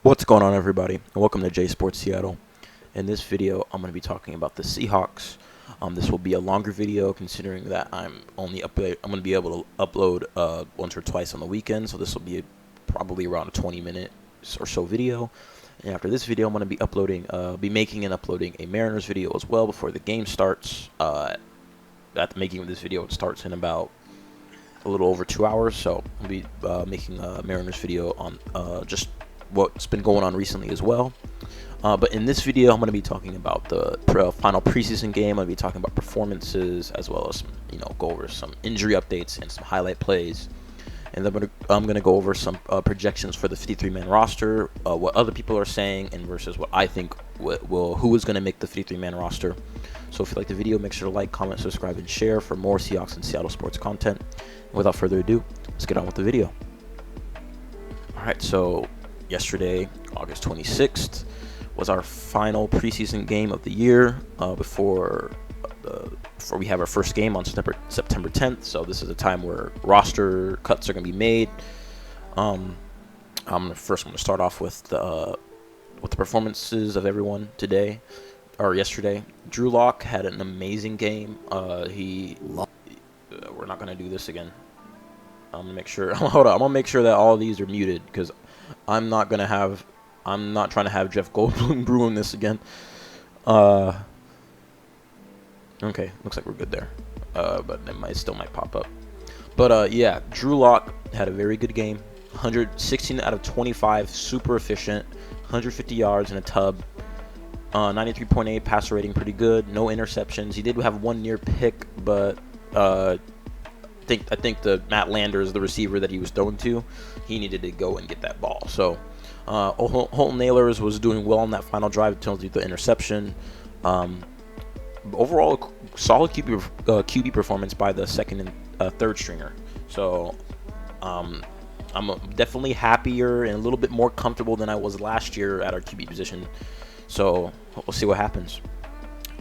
What's going on, everybody? And welcome to J Sports Seattle. In this video, I'm going to be talking about the Seahawks. This will be a longer video, considering that I'm going to be able to upload once or twice on the weekend. So this will be probably around a 20-minute or so video. And after this video, I'm going to be making and uploading a Mariners video as well before the game starts. At the making of this video, it starts in about a little over 2 hours. So I'll be making a Mariners video on just what's been going on recently as well. But in this video, I'm going to be talking about the final preseason game. I'm going to be talking about performances, as well as some, go over some injury updates and some highlight plays. And then I'm going to go over some projections for the 53-man roster, what other people are saying, and versus what I think who is going to make the 53-man roster. So if you like the video, make sure to like, comment, subscribe, and share for more Seahawks and Seattle sports content. And without further ado, let's get on with the video. All right, so yesterday, August 26th, was our final preseason game of the year before we have our first game on September 10th. So this is a time where roster cuts are going to be made. I'm first going to start off with the performances of everyone yesterday. Drew Lock had an amazing game. We're not going to do this again. I'm gonna make sure. Hold on. I'm gonna make sure that all of these are muted because I'm not trying to have Jeff Goldblum brewing this again. Okay, looks like we're good there. But it still might pop up. But yeah, Drew Lock had a very good game. 116 out of 25, super efficient. 150 yards and a tub. 93.8 passer rating, pretty good. No interceptions. He did have one near pick, but I think the Matt Landers, the receiver that he was throwing to, he needed to go and get that ball. So Holton Nailers was doing well on that final drive until the interception. Overall, solid QB performance by the second and third stringer. So I'm definitely happier and a little bit more comfortable than I was last year at our QB position. So we'll see what happens.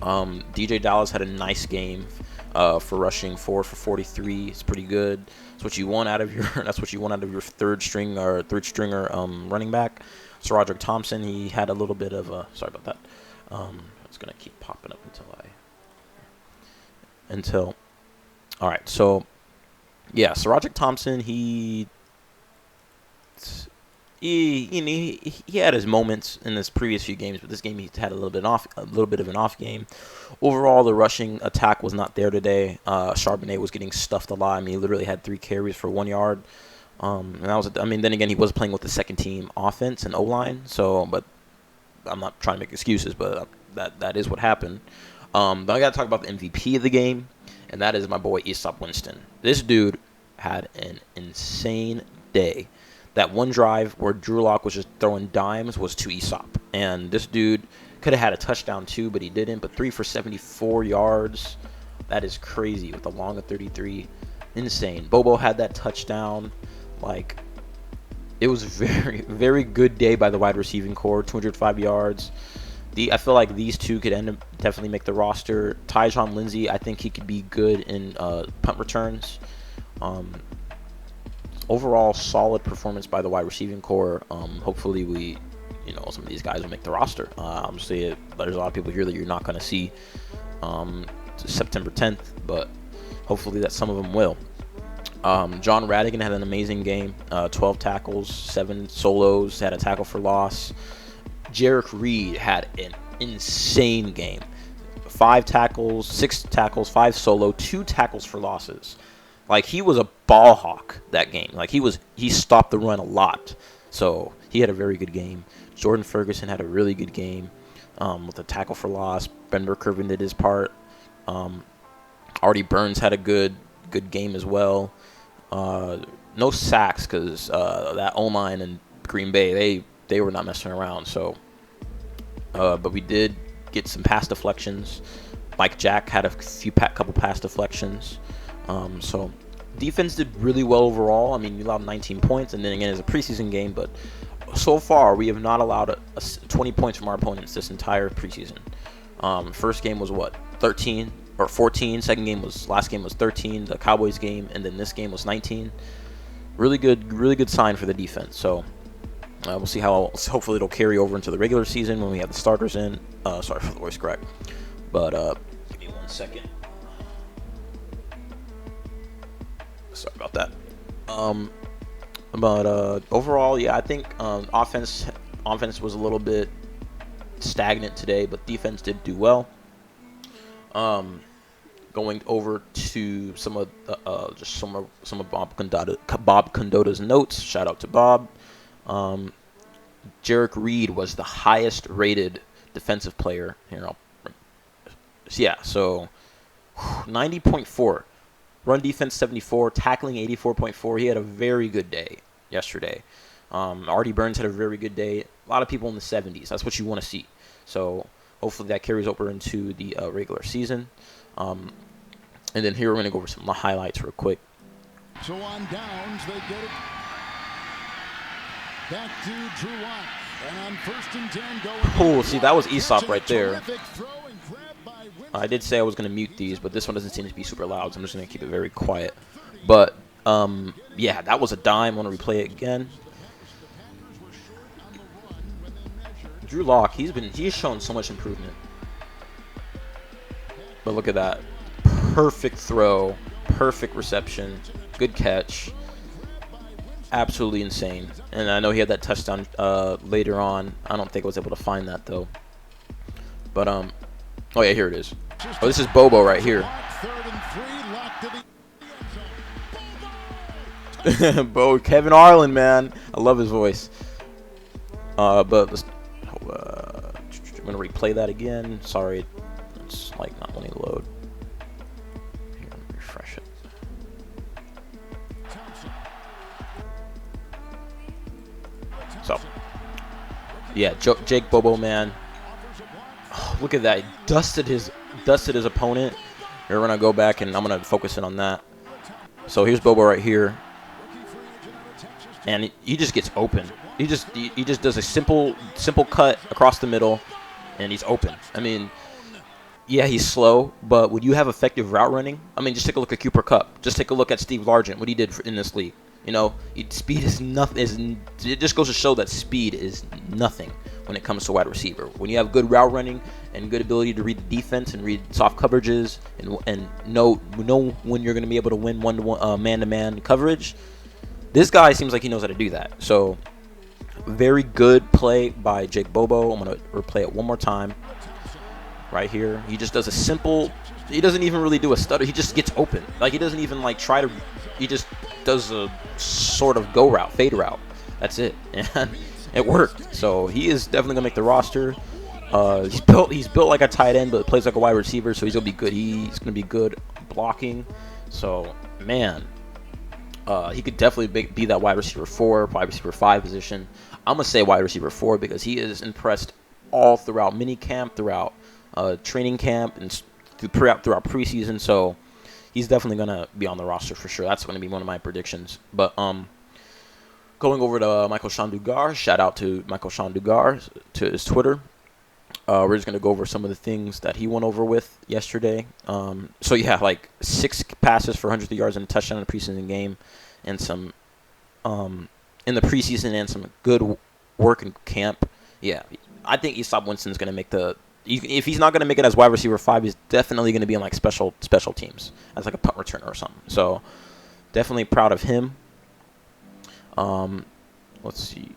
DJ Dallas had a nice game. For rushing 4 for 43, it's pretty good. That's what you want out of your. That's what you want out of your third stringer running back. So Roderick Thompson, he had a little bit of a. Sorry about that. It's gonna keep popping up until. All right, so yeah, so Roderick Thompson, he had his moments in his previous few games, but this game he had a little bit of an off game. Overall, the rushing attack was not there today. Charbonnet was getting stuffed a lot. I mean, he literally had 3 carries for 1 yard. And that was. I mean, then again, he was playing with the second team offense and O-line. So, but I'm not trying to make excuses, but that is what happened. But I got to talk about the MVP of the game, and that is my boy Easop Winston. This dude had an insane day. That one drive where Drew Lock was just throwing dimes was to Easop. And this dude could have had a touchdown too, but he didn't. But 3 for 74 yards. That is crazy with a long of 33. Insane. Bobo had that touchdown. Like, it was very, very good day by the wide receiving core. 205 yards. I feel like these two could definitely make the roster. Tyjon Lindsey, I think he could be good in punt returns. Overall, solid performance by the wide receiving core. Hopefully, some of these guys will make the roster. Obviously, there's a lot of people here that you're not going to see September 10th, but hopefully that some of them will. John Radigan had an amazing game. 12 tackles, 7 solos, had a tackle for loss. Jarek Reed had an insane game. 5 tackles, 6 tackles, 5 solo, 2 tackles for losses. Like, he was a ball hawk that game. Like, he stopped the run a lot. So, he had a very good game. Jordan Ferguson had a really good game with a tackle for loss. Ben Burkervin did his part. Artie Burns had a good game as well. No sacks because that O-line in Green Bay, they were not messing around. So, but we did get some pass deflections. Mike Jack had a couple pass deflections. So defense did really well overall. I mean, we allowed 19 points, and then again, it's a preseason game, but so far we have not allowed 20 points from our opponents this entire preseason. First game was 13 or 14. Last game was 13. The Cowboys game, and then this game was 19. Really good sign for the defense. So We'll see how. Hopefully, it'll carry over into the regular season when we have the starters in. Sorry for the voice crack, but give me 1 second. Sorry about that. But overall, yeah, I think offense was a little bit stagnant today, but defense did do well. Going over to some of Bob Condotta's notes. Shout out to Bob. Jarek Reed was the highest rated defensive player here. So 90.4, run defense 74, tackling 84.4. He had a very good day yesterday. Artie Burns had a very good day. A lot of people in the 70s. That's what you want to see. So hopefully that carries over into the regular season. And then here we're going to go over some highlights real quick. So on downs, they get it back to Drew Lock. And on 1st and 10 going. Oh, see, that was Aesop right there. I did say I was going to mute these, but this one doesn't seem to be super loud, so I'm just going to keep it very quiet. But, yeah, that was a dime. I want to replay it again. Drew Lock, he's shown so much improvement. But look at that. Perfect throw, perfect reception, good catch. Absolutely insane. And I know he had that touchdown later on. I don't think I was able to find that though. But oh yeah, here it is. Oh, this is Bobo right here. Kevin Arlen, man. I love his voice. But let's, I'm gonna replay that again. Sorry, it's like not wanting to load. Here, let me refresh it. So, yeah, Jake Bobo, man. Oh, look at that. He dusted his opponent. We're gonna go back and I'm gonna focus in on that. So here's Bobo right here, and he just gets open. He just does a simple cut across the middle, and he's open. I mean, yeah, he's slow, but when you have effective route running, I mean, just take a look at Cooper Kupp. Just take a look at Steve Largent, what he did in this league. You know, speed is nothing. It just goes to show that speed is nothing when it comes to wide receiver. When you have good route running and good ability to read the defense and read soft coverages and know when you're going to be able to win one-to-one man-to-man coverage, this guy seems like he knows how to do that. So, very good play by Jake Bobo. I'm going to replay it one more time. Right here, he just does a simple. He doesn't even really do a stutter. He just gets open. Like, he doesn't even like try to. He just does a sort of go route, fade route. That's it, and it worked. So he is definitely gonna make the roster. He's built like a tight end, but plays like a wide receiver. So he's gonna be good. He's gonna be good blocking. So man, he could definitely be that wide receiver 4, wide receiver 5 position. I'm gonna say wide receiver 4 because he is impressed all throughout mini camp, throughout training camp, and throughout preseason. So he's definitely gonna be on the roster for sure. That's gonna be one of my predictions. But going over to Michael Shandugar, shout out to Michael Shandugar to his Twitter. We're just gonna go over some of the things that he went over with yesterday. So yeah, like 6 passes for 100 yards and a touchdown in the preseason game, and some in the preseason, and some good work in camp. Yeah, I think Easop Winston's gonna make the. If he's not going to make it as wide receiver 5, he's definitely going to be in like special teams as like a punt returner or something. So definitely proud of him. Let's see.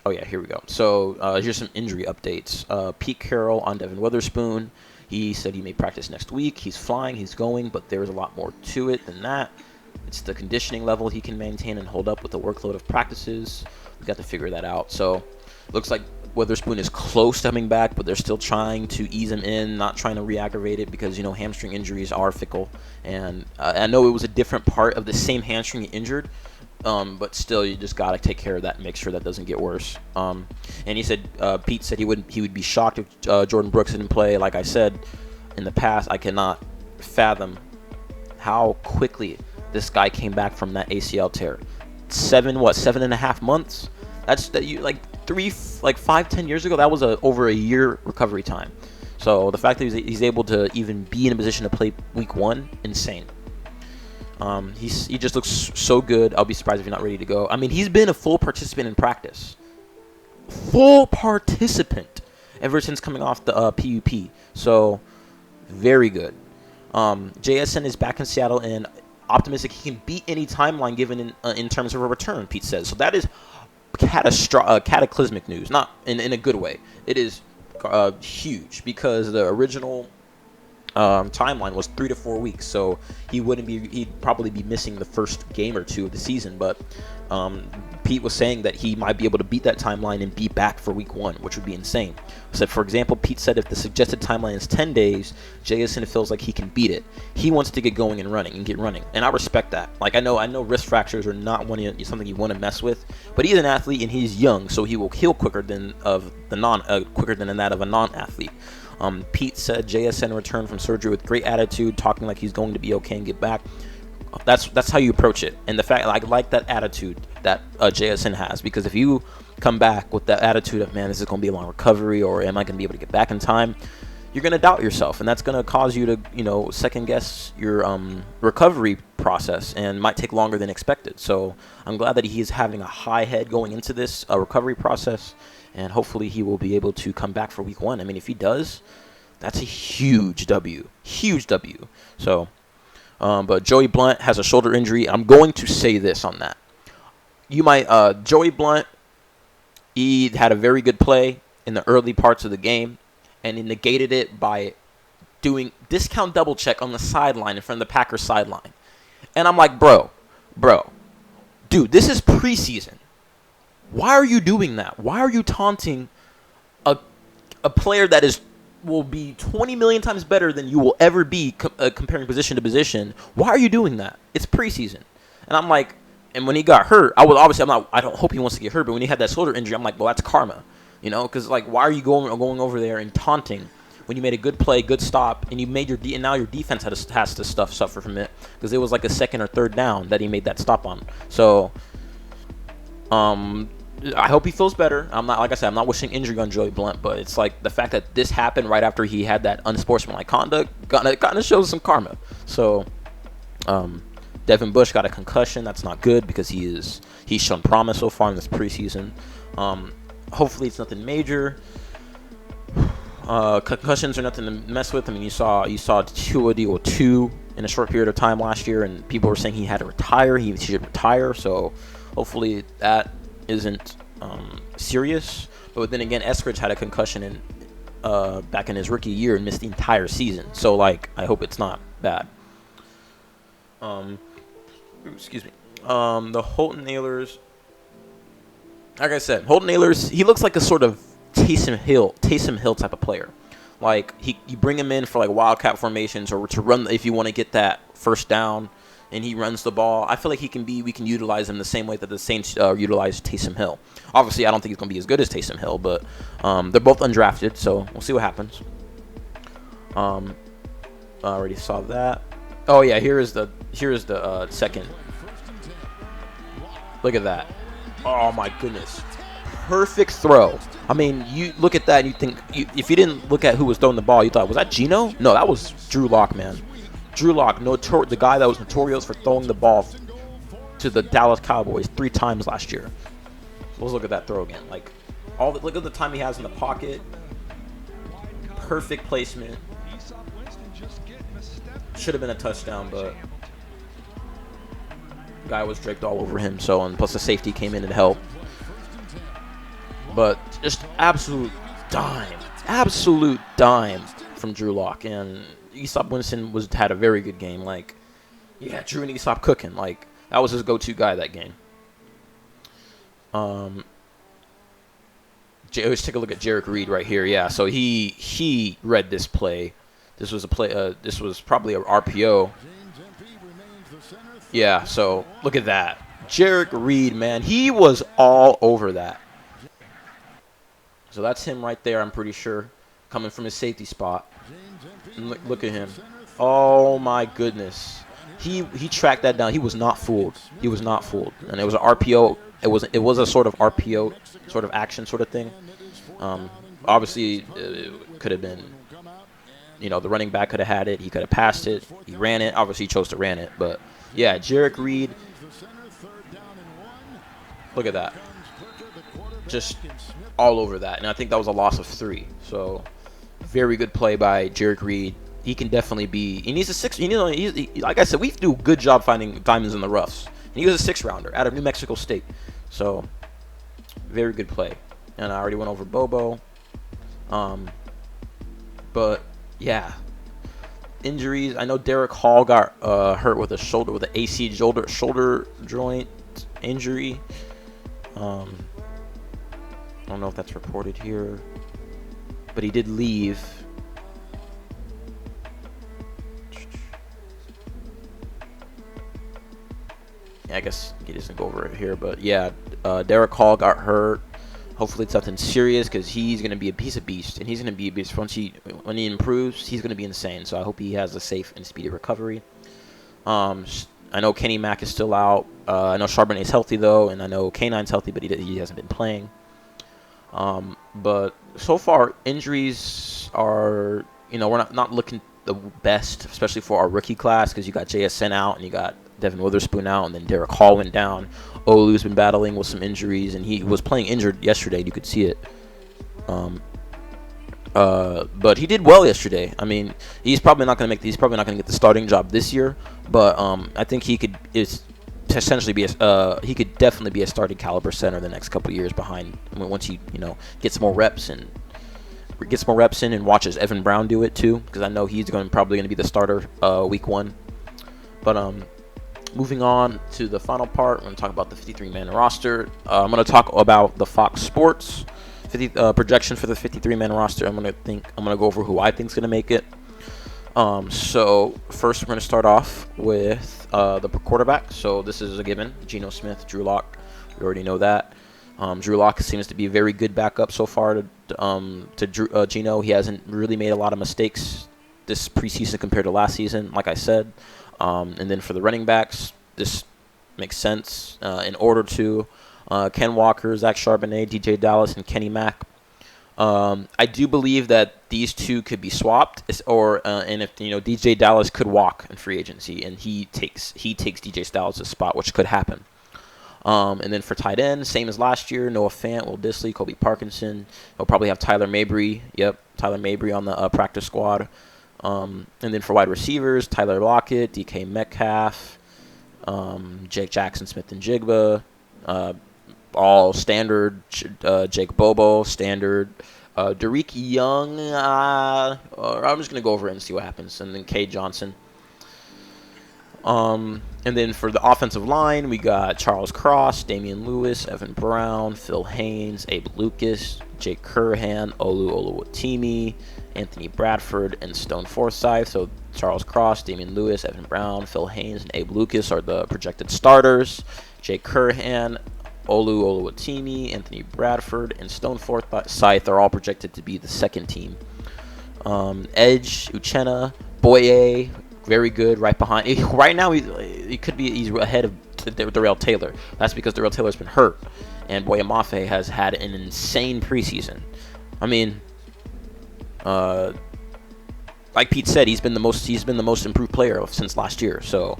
Oh yeah, here we go. So here's some injury updates. Pete Carroll on Devin Witherspoon. He said he may practice next week. He's flying, he's going, but there's a lot more to it than that. It's the conditioning level he can maintain and hold up with the workload of practices. We've got to figure that out. So looks like Witherspoon is close to coming back, but they're still trying to ease him in, not trying to re-aggravate it because, you know, hamstring injuries are fickle. And I know it was a different part of the same hamstring he injured, but still, you just got to take care of that and make sure that doesn't get worse. And he said, Pete said he would be shocked if Jordan Brooks didn't play. Like I said in the past, I cannot fathom how quickly this guy came back from that ACL tear. 7.5 months? Like 5-10 years ago, that was over a year recovery time. So the fact that he's able to even be in a position to play week 1, insane. He just looks so good. I'll be surprised if he's not ready to go. I mean, he's been a full participant in practice. Full participant ever since coming off the PUP. So, very good. JSN is back in Seattle and optimistic he can beat any timeline given in terms of a return, Pete says. So that is cataclysmic news, not in a good way. It is huge because the original timeline was 3 to 4 weeks, so he'd probably be missing the first game or two of the season. But Pete was saying that he might be able to beat that timeline and be back for week 1, which would be insane. So, for example, Pete said if the suggested timeline is 10 days, JSN feels like he can beat it. He wants to get going and get running, and I respect that. Like I know wrist fractures are not something you want to mess with, but he's an athlete and he's young, so he will heal quicker than that of a non-athlete. Pete said JSN returned from surgery with great attitude, talking like he's going to be okay and get back. That's how you approach it, and the fact I like that attitude that JSN has, because if you come back with that attitude of, man, this is going to be a long recovery, or am I going to be able to get back in time, you're going to doubt yourself, and that's going to cause you to second guess your recovery process, and might take longer than expected. So I'm glad that he is having a high head going into this recovery process, and hopefully he will be able to come back for week 1. I mean, if he does, that's a huge W. So, but Joey Blount has a shoulder injury. I'm going to say this on that. Joey Blount, he had a very good play in the early parts of the game, and he negated it by doing discount double check on the sideline in front of the Packers sideline. And I'm like, bro, dude, this is preseason. Why are you doing that? Why are you taunting a player that will be 20 million times better than you will ever be comparing position to position? Why are you doing that? It's preseason. And I'm like, and when he got hurt, I don't hope he wants to get hurt, but when he had that shoulder injury, I'm like, well, that's karma, because like, why are you going over there and taunting when you made a good play, good stop, and you made and now your defense has to suffer from it, because it was like a second or third down that he made that stop on. So, I hope he feels better. I'm not wishing injury on Joey Blount, but it's like the fact that this happened right after he had that unsportsmanlike conduct kind of shows some karma. So, Devin Bush got a concussion. That's not good because he's shown promise so far in this preseason. Hopefully it's nothing major. Concussions are nothing to mess with. I mean, you saw Tua deal with 2 in a short period of time last year, and people were saying he had to retire. He should retire. So hopefully that isn't serious. But then again, Eskridge had a concussion back in his rookie year and missed the entire season. So like, I hope it's not bad. Excuse me. The Holton Ahlers. Like I said, Holton Ahlers, he looks like a sort of Taysom Hill type of player. Like you bring him in for like wildcat formations or to run if you want to get that first down, and he runs the ball. I feel like we can utilize him the same way that the Saints utilized Taysom Hill. Obviously, I don't think he's going to be as good as Taysom Hill, but they're both undrafted, so we'll see what happens. I already saw that. Oh yeah, here is the second. Look at that. Oh my goodness. Perfect throw. I mean, you look at that and you think, if you didn't look at who was throwing the ball, you thought, was that Geno? No, that was Drew Lock, man. Drew Lock, the guy that was notorious for throwing the ball to the Dallas Cowboys 3 times last year. Let's look at that throw again. Like, look at the time he has in the pocket. Perfect placement. Should have been a touchdown, but guy was draped all over him. So, and plus the safety came in and helped. But just absolute dime from Drew Lock, and Easop Winston had a very good game. Like, yeah, Drew need to stop cooking. Like, that was his go-to guy that game. Let's take a look at Jarek Reed right here. Yeah, so he read this play. This was a play. This was probably a RPO. Yeah, so look at that. Jarek Reed, man, he was all over that. So that's him right there, I'm pretty sure, coming from his safety spot. And look at him. Oh, my goodness. He tracked that down. He was not fooled. He was not fooled. And it was an RPO. It was a sort of RPO, sort of action sort of thing. Obviously, it could have been, the running back could have had it. He could have passed it. He ran it. Obviously, he chose to ran it. But Yeah, Jarek Reed. Look at that. Just all over that. And I think that was a loss of 3. So, very good play by Jarek Reed. He can definitely be. He needs a 6. Like I said, we do a good job finding diamonds in the roughs. And he was a 6-rounder out of New Mexico State. So, very good play. And I already went over Bobo. But, yeah. Injuries. I know Derek Hall got hurt with an AC shoulder joint injury. I don't know if that's reported here, but he did leave. Yeah, I guess he doesn't go over it here, but yeah, Derek Hall got hurt. Hopefully it's nothing serious, because he's gonna be a piece of beast, and he's gonna be a beast when he improves. He's gonna be insane. So I hope he has a safe and speedy recovery. I know Kenny Mack is still out. I know Charbonnet's healthy though, and I know K9's healthy, but he hasn't been playing. But so far injuries are, we're not looking the best, especially for our rookie class, because you got JSN out and you got Devin Witherspoon out, and then Derek Hall went down. Olu's been battling with some injuries, and he was playing injured yesterday, and you could see it. But he did well yesterday. I mean, he's probably not going to get the starting job this year, but I think he could essentially be he could definitely be a starting caliber center the next couple of years behind, once he gets more reps and watches Evan Brown do it too, because I know he's probably going to be the starter week 1. But moving on to the final part, I'm going to talk about the 53-man roster. I'm going to talk about the Fox Sports projection for the 53-man roster. I'm going to go over who I think is going to make it. So first we're going to start off with the quarterback. So this is a given: Geno Smith, Drew Lock. We already know that. Drew Lock seems to be a very good backup so far to Geno. He hasn't really made a lot of mistakes this preseason compared to last season, like I said. And then for the running backs, this makes sense in order to Ken Walker, Zach Charbonnet, DJ Dallas, and Kenny Mack. I do believe that these two could be swapped, and if DJ Dallas could walk in free agency, and he takes DJ Dallas' spot, which could happen. And then for tight end, same as last year: Noah Fant, Will Dissly, Kobe Parkinson. He'll probably have Tyler Mabry. Yep, Tyler Mabry on the practice squad. And then for wide receivers, Tyler Lockett, DK Metcalf, Jake Jackson, Smith and Jigba, all standard. Jake Bobo, standard. Derek Young, I'm just going to go over it and see what happens. And then K Johnson. And then for the offensive line, we got Charles Cross, Damian Lewis, Evan Brown, Phil Haynes, Abe Lucas, Jake Curhan, Oluwatimi, Anthony Bradford, and Stone Forsythe. So Charles Cross, Damian Lewis, Evan Brown, Phil Haynes, and Abe Lucas are the projected starters. Jake Curhan, Oluwatimi, Anthony Bradford, and Stone Forsythe are all projected to be the second team. Edge, Uchenna, Boye, very good, right behind. Right now, he's ahead of Darrell Taylor. That's because Darrell Taylor's been hurt, and Boye Mafe has had an insane preseason. I mean, like Pete said, he's been the most improved player since last year. So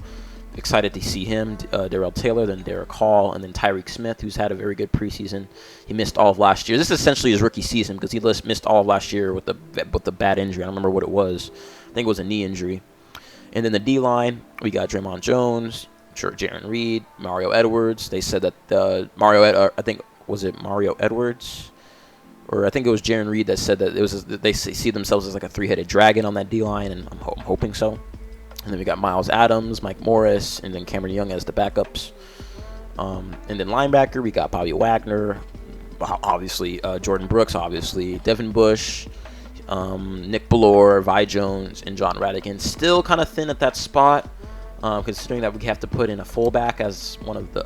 excited to see him. Darrell Taylor, then Derek Hall, and then Tyreek Smith, who's had a very good preseason. He missed all of last year. This is essentially his rookie season, because he missed all of last year with the bad injury. I don't remember what it was. I think it was a knee injury. And then the D-line, we got Draymond Jones, Jaron Reed, Mario Edwards. They said that was it Mario Edwards? Or I think it was Jaron Reed that said that they see themselves as like a 3-headed dragon on that D-line, and I'm hoping so. And then we got Miles Adams, Mike Morris, and then Cameron Young as the backups. And then linebacker, we got Bobby Wagner, obviously, Jordan Brooks, obviously, Devin Bush, Nick Ballore, Vi Jones, and John Radigan. Still kind of thin at that spot, considering that we have to put in a fullback as one of the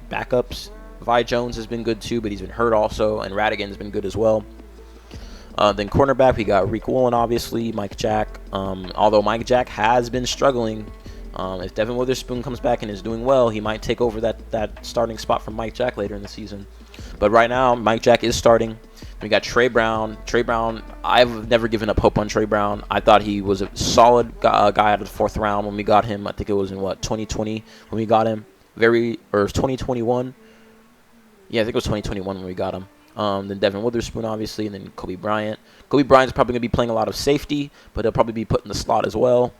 backups. Vi Jones has been good too, but he's been hurt also, and Radigan's been good as well. Then cornerback, we got Reek Woolen, obviously, Mike Jack. Although Mike Jack has been struggling If Devin Witherspoon comes back and is doing well, he might take over that starting spot from Mike Jack later in the season. But right now, Mike Jack is starting. We got Trey Brown. Trey Brown, I've never given up hope on Trey Brown. I thought he was a solid guy out of the 4th round when we got him. I think it was in, 2020 when we got him. Or 2021. Yeah, I think it was 2021 when we got him. Then Devin Witherspoon, obviously, and then Kobe Bryant. Kobe Bryant's probably going to be playing a lot of safety, but he'll probably be put in the slot as well.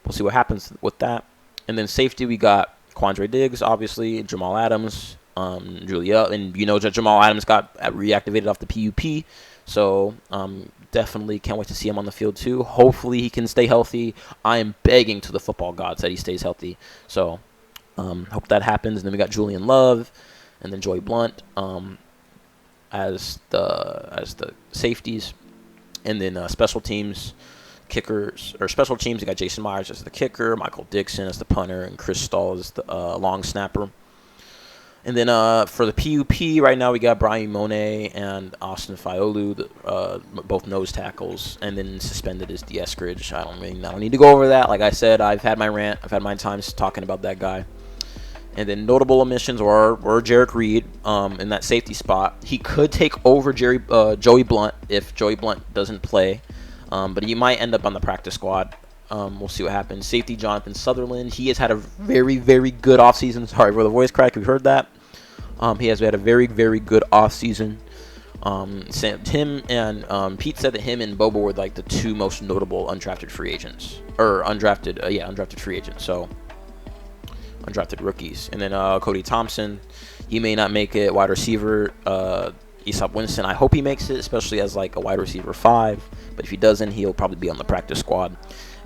We'll see what happens with that. And then safety, we got Quandre Diggs, obviously, Jamal Adams, Julia, and you know that Jamal Adams got reactivated off the PUP, so definitely can't wait to see him on the field too. Hopefully he can stay healthy. I am begging to the football gods that he stays healthy, so hope that happens. And then we got Julian Love, and then Joey Blunt as the safeties, and then special teams. Kickers or special teams, we got Jason Myers as the kicker, Michael Dixon as the punter, and Chris Stahl as the long snapper. And then for the PUP, right now we got Brian Monet and Austin Fiolu, both nose tackles, and then suspended is D. Eskridge. I don't need to go over that. Like I said, I've had my rant. I've had my times talking about that guy. And then notable omissions were Jarek Reed in that safety spot. He could take over Joey Blunt if Joey Blunt doesn't play. But he might end up on the practice squad. We'll see what happens. Safety Jonathan Sutherland. He has had a very, very good offseason. Sorry for the voice crack. We've heard that. He has had a very, very good offseason. Him and Pete said that him and Bobo were like the 2 most notable undrafted free agents. Or undrafted free agents. So, undrafted rookies. And then Cody Thompson. He may not make it. Wide receiver. Aesop Winston, I hope he makes it, especially as like a wide receiver 5. But if he doesn't, he'll probably be on the practice squad.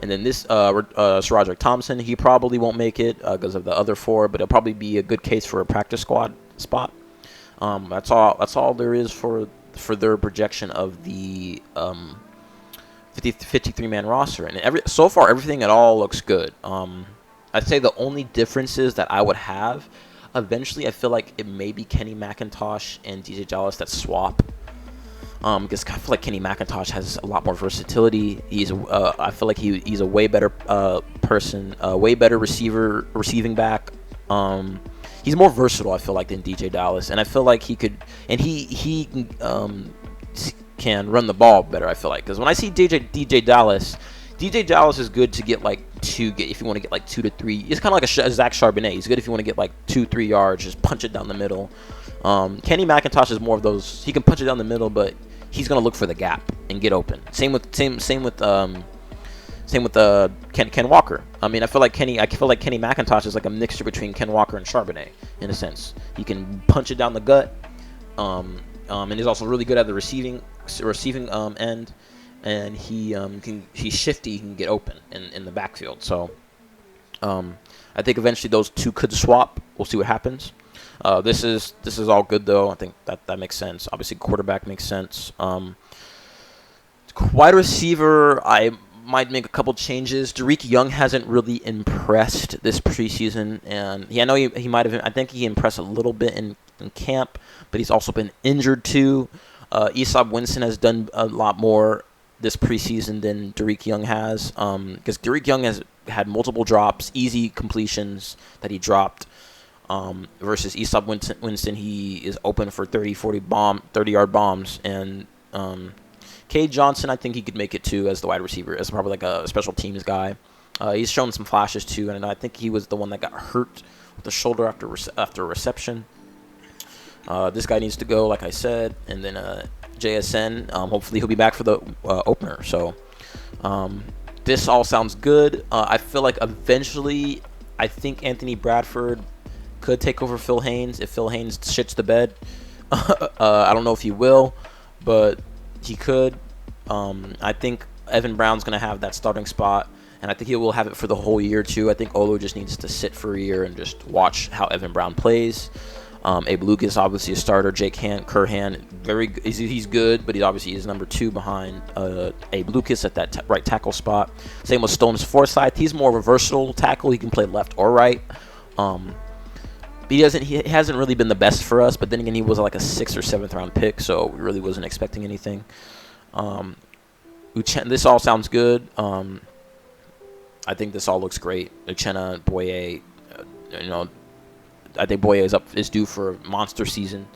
And then this Roderick Thompson, he probably won't make it because of the other 4, but it'll probably be a good case for a practice squad spot. That's all there is for their projection of the 53-man roster. And so far, everything at all looks good. I'd say the only differences that I would have. Eventually, I feel like it may be Kenny McIntosh and DJ Dallas that swap. Because I feel like Kenny McIntosh has a lot more versatility. I feel like he's a way better person, a way better receiving back. He's more versatile, I feel like, than DJ Dallas, and I feel like he could, and he can run the ball better. I feel like because when I see DJ Dallas is good to get like if you want to get like 2 to 3. It's kind of like a Zach Charbonnet. He's good if you want to get like 2-3 yards, just punch it down the middle. Kenny McIntosh is more of those. He can punch it down the middle, but he's gonna look for the gap and get open. Same with Ken Walker. I mean, I feel like Kenny McIntosh is like a mixture between Ken Walker and Charbonnet in a sense. He can punch it down the gut, and he's also really good at the receiving end. And he's shifty. He can get open in the backfield. So I think eventually those 2 could swap. We'll see what happens. This is all good though. I think that makes sense. Obviously, quarterback makes sense. Wide receiver, I might make a couple changes. Derek Young hasn't really impressed this preseason, and I know he might have. I think he impressed a little bit in camp, but he's also been injured too. Aesop Winston has done a lot more this preseason than Derek Young has, because Derek Young has had multiple drops, easy completions that he dropped, versus Aesop Winston, he is open for 30-yard bombs, and Cade Johnson, I think he could make it too as the wide receiver, as probably like a special teams guy. He's shown some flashes too, and I think he was the one that got hurt with the shoulder after reception. This guy needs to go, like I said, and then JSN. Hopefully he'll be back for the opener. So this all sounds good. I feel like eventually, I think Anthony Bradford could take over Phil Haynes if Phil Haynes shits the bed. I don't know if he will, but he could. I think Evan Brown's going to have that starting spot, and I think he will have it for the whole year too. I think Olu just needs to sit for a year and just watch how Evan Brown plays. Abe Lucas, obviously a starter. Jake Curhan, he's good, but he obviously is number 2 behind Abe Lucas at that right tackle spot. Same with Stones Forsythe. He's more of a versatile tackle. He can play left or right. He hasn't really been the best for us, but then again, he was like a 6th or 7th round pick, so we really wasn't expecting anything. This all sounds good. I think this all looks great. Uchenna, Boye, you know, I think Boye is due for a monster season.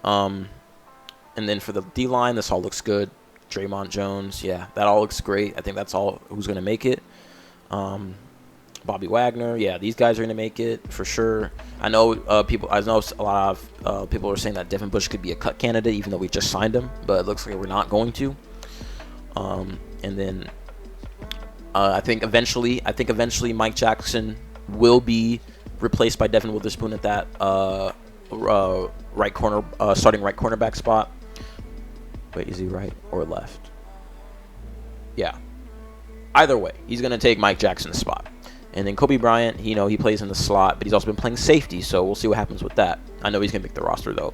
And then for the D-line, this all looks good. Draymond Jones, yeah, that all looks great. I think that's all who's going to make it. Bobby Wagner, yeah, these guys are going to make it for sure. I know I know a lot of people are saying that Devin Bush could be a cut candidate, even though we just signed him, but it looks like we're not going to. And then I think eventually Mike Jackson will be replaced by Devin Witherspoon at that right corner, starting right cornerback spot. Wait, is he right or left? Yeah. Either way, he's going to take Mike Jackson's spot. And then Kobe Bryant, he plays in the slot, but he's also been playing safety, so we'll see what happens with that. I know he's going to make the roster, though.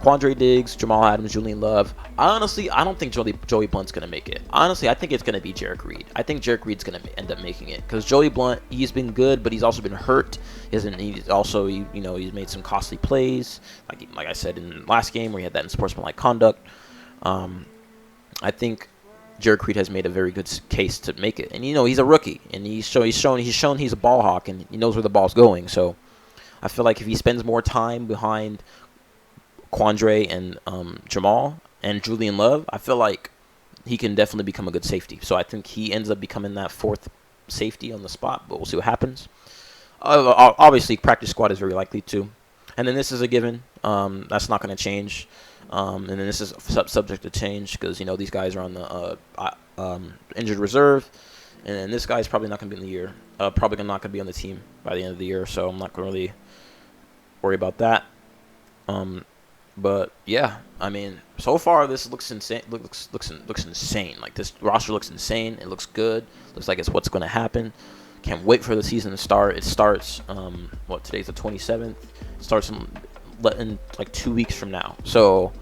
Quandre Diggs, Jamal Adams, Julian Love. Honestly, I don't think Joey Blunt's going to make it. Honestly, I think it's going to be Jarek Reed. I think Jarek Reed's going to end up making it. Because Joey Blunt, he's been good, but he's also been hurt. He's made some costly plays. Like I said in the last game where he had that unsportsmanlike conduct. I think Jarek Reed has made a very good case to make it. And, he's a rookie. And he's shown he's a ball hawk, and he knows where the ball's going. So I feel like if he spends more time behind Quandre and Jamal and Julian Love, I feel like he can definitely become a good safety. So I think he ends up becoming that fourth safety on the spot, but we'll see what happens. Obviously, practice squad is very likely to. And then this is a given. That's not going to change. And then this is subject to change because, these guys are on the injured reserve. And then this guy's probably not going to be in the year. Probably not going to be on the team by the end of the year, so I'm not going to really worry about that. But yeah, I mean, so far this looks insane. Looks insane. Like, this roster looks insane. It looks good. Looks like it's what's going to happen. Can't wait for the season to start. It starts today's the 27th. It starts in like 2 weeks from now. So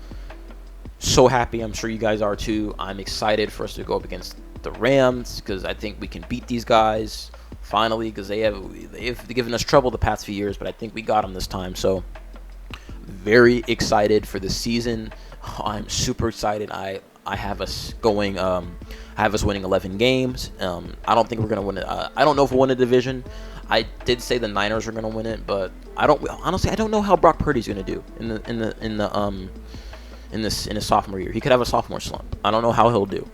happy. I'm sure you guys are too. I'm excited for us to go up against the Rams because I think we can beat these guys finally because they've given us trouble the past few years, but I think we got them this time. So very excited for the season. I'm super excited. I have us going. I have us winning 11 games. I don't think we're gonna win it. I don't know if we'll win a division. I did say the Niners are gonna win it, but I don't know how Brock Purdy's gonna do in his sophomore year. He could have a sophomore slump. I don't know how he'll do.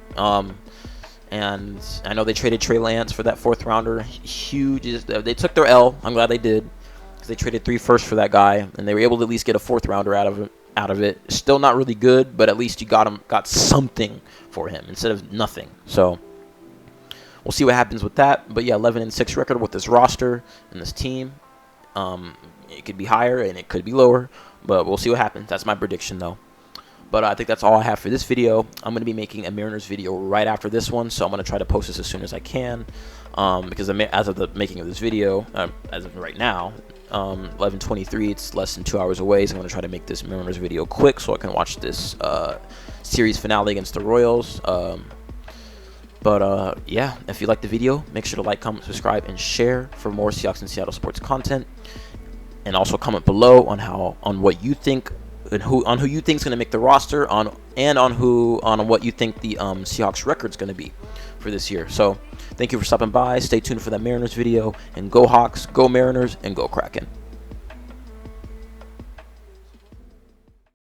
And I know they traded Trey Lance for that fourth rounder. Huge. They took their L. I'm glad they did. They traded 3 firsts for that guy, and they were able to at least get a fourth rounder out of it. Still not really good, but at least you got something for him instead of nothing. So we'll see what happens with that. But yeah, 11-6 record with this roster and this team. It could be higher and it could be lower, but we'll see what happens. That's my prediction though. But I think that's all I have for this video. I'm going to be making a Mariners video right after this one, so I'm going to try to post this as soon as I can. Because as of the making of this video, as of right now, 11:23, it's less than 2 hours away, so I'm going to try to make this Mariners video quick so I can watch this series finale against the Royals. Yeah, if you like the video, make sure to like, comment, subscribe, and share for more Seahawks and Seattle sports content. And also comment below on what you think and who you think is going to make the roster on what you think the Seahawks record is going to be for this year. So thank you for stopping by. Stay tuned for that Mariners video, and go Hawks, go Mariners, and go Kraken.